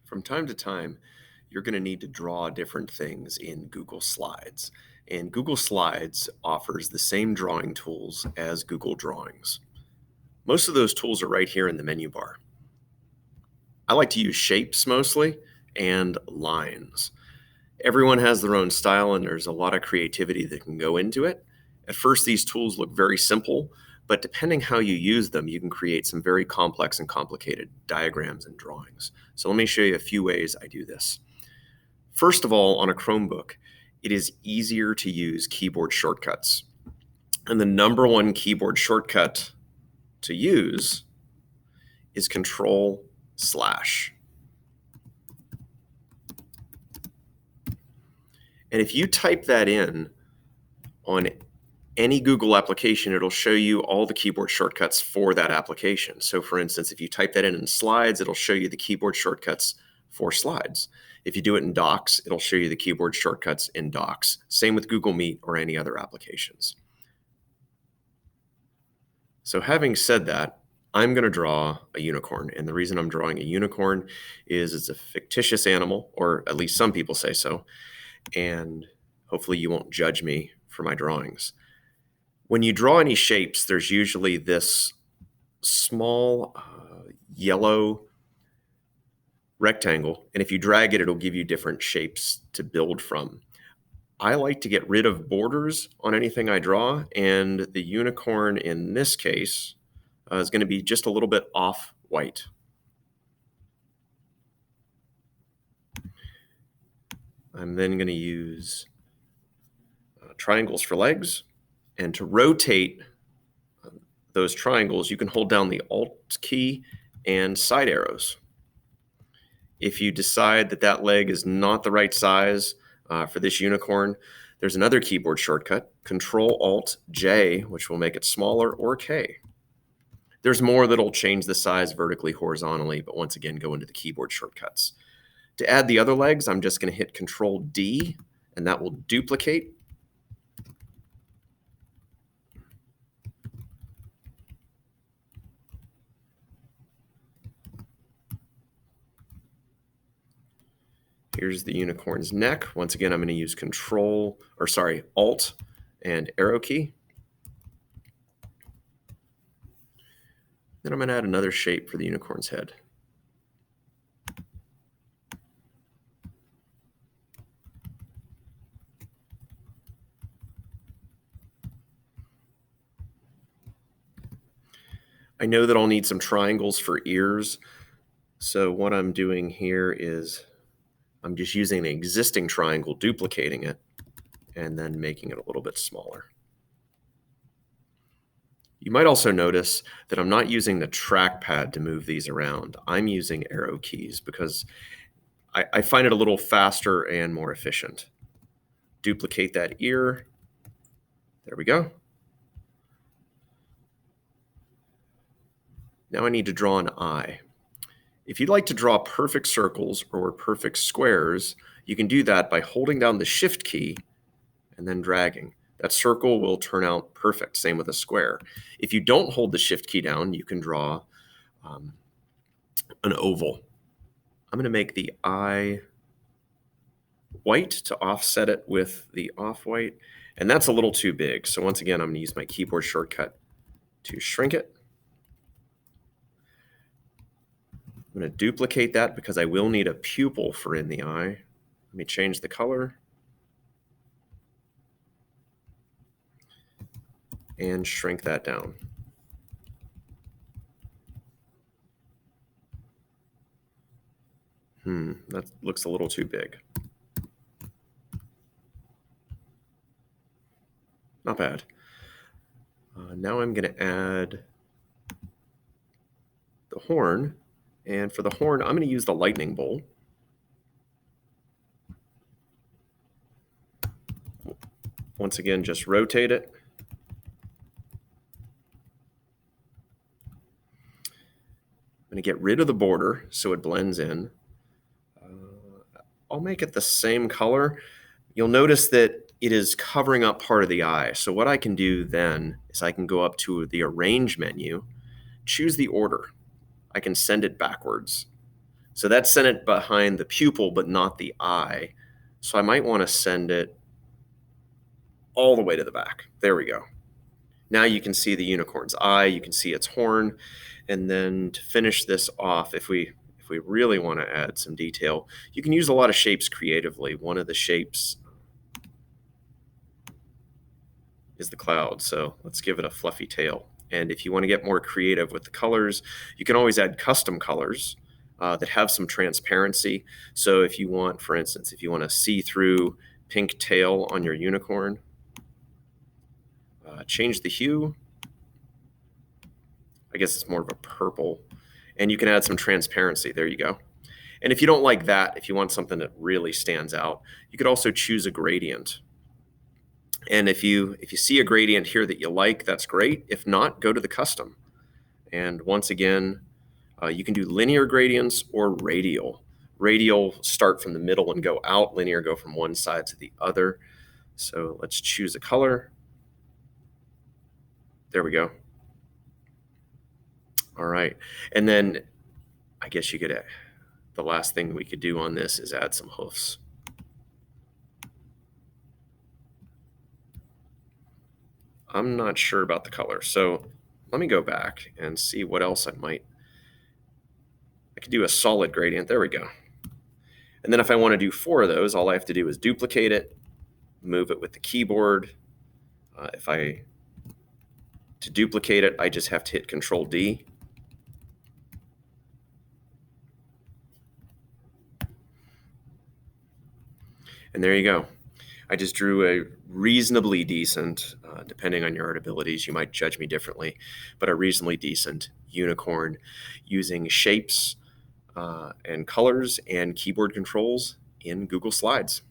From time to time, you're going to need to draw different things in Google Slides. And Google Slides offers the same drawing tools as Google Drawings. Most of those tools are right here in the menu bar. I like to use shapes mostly and lines. Everyone has their own style, and there's a lot of creativity that can go into it. At first, these tools look very simple, but depending how you use them, you can create some very complex and complicated diagrams and drawings. So let me show you a few ways I do this. First of all, on a Chromebook, it is easier to use keyboard shortcuts. And the number one keyboard shortcut to use is Control/. And if you type that in on any Google application, it'll show you all the keyboard shortcuts for that application. So for instance, if you type that in Slides, it'll show you the keyboard shortcuts for Slides. If you do it in Docs, it'll show you the keyboard shortcuts in Docs. Same with Google Meet or any other applications. So having said that, I'm going to draw a unicorn. And the reason I'm drawing a unicorn is it's a fictitious animal, or at least some people say so. And hopefully you won't judge me for my drawings. When you draw any shapes, there's usually this small yellow rectangle, and if you drag it, it'll give you different shapes to build from. I like to get rid of borders on anything I draw, and the unicorn in this case is going to be just a little bit off-white. I'm then going to use triangles for legs. And to rotate those triangles, you can hold down the Alt key and side arrows. If you decide that that leg is not the right size for this unicorn, there's another keyboard shortcut, Control-Alt-J, which will make it smaller, or K. There's more that'll change the size vertically, horizontally, but once again, go into the keyboard shortcuts. To add the other legs, I'm just going to hit Control-D, and that will duplicate. Here's the unicorn's neck. Once again, I'm going to use Alt and arrow key. Then I'm going to add another shape for the unicorn's head. I know that I'll need some triangles for ears. So what I'm doing here is I'm just using the existing triangle, duplicating it, and then making it a little bit smaller. You might also notice that I'm not using the trackpad to move these around. I'm using arrow keys because I find it a little faster and more efficient. Duplicate that ear. There we go. Now I need to draw an eye. If you'd like to draw perfect circles or perfect squares, you can do that by holding down the Shift key and then dragging. That circle will turn out perfect, same with a square. If you don't hold the Shift key down, you can draw an oval. I'm going to make the eye white to offset it with the off-white, and that's a little too big. So once again, I'm going to use my keyboard shortcut to shrink it. I'm going to duplicate that because I will need a pupil for in the eye. Let me change the color. And shrink that down. That looks a little too big. Not bad. Now I'm going to add the horn. And for the horn, I'm going to use the lightning bolt. Once again, just rotate it. I'm going to get rid of the border so it blends in. I'll make it the same color. You'll notice that it is covering up part of the eye. So what I can do then is I can go up to the Arrange menu, choose the order. I can send it backwards. So that sent it behind the pupil, but not the eye. So I might want to send it all the way to the back. There we go. Now you can see the unicorn's eye, you can see its horn. And then to finish this off, if we really want to add some detail, you can use a lot of shapes creatively. One of the shapes is the cloud, so let's give it a fluffy tail. And if you want to get more creative with the colors, you can always add custom colors that have some transparency. So if you want, for instance, if you want a see-through pink tail on your unicorn, change the hue. I guess it's more of a purple. And you can add some transparency. There you go. And if you don't like that, if you want something that really stands out, you could also choose a gradient. And if you see a gradient here that you like, that's great. If not, go to the custom. And once again, you can do linear gradients or radial. Radial start from the middle and go out. Linear go from one side to the other. So let's choose a color. There we go. All right. And then I guess you could, the last thing we could do on this is add some hoofs. I'm not sure about the color. So let me go back and see what else I could do a solid gradient. There we go. And then if I want to do 4 of those, all I have to do is duplicate it, move it with the keyboard. To duplicate it, I just have to hit Control D. And there you go. I just drew a reasonably decent, depending on your art abilities, you might judge me differently, but a reasonably decent unicorn using shapes and colors and keyboard controls in Google Slides.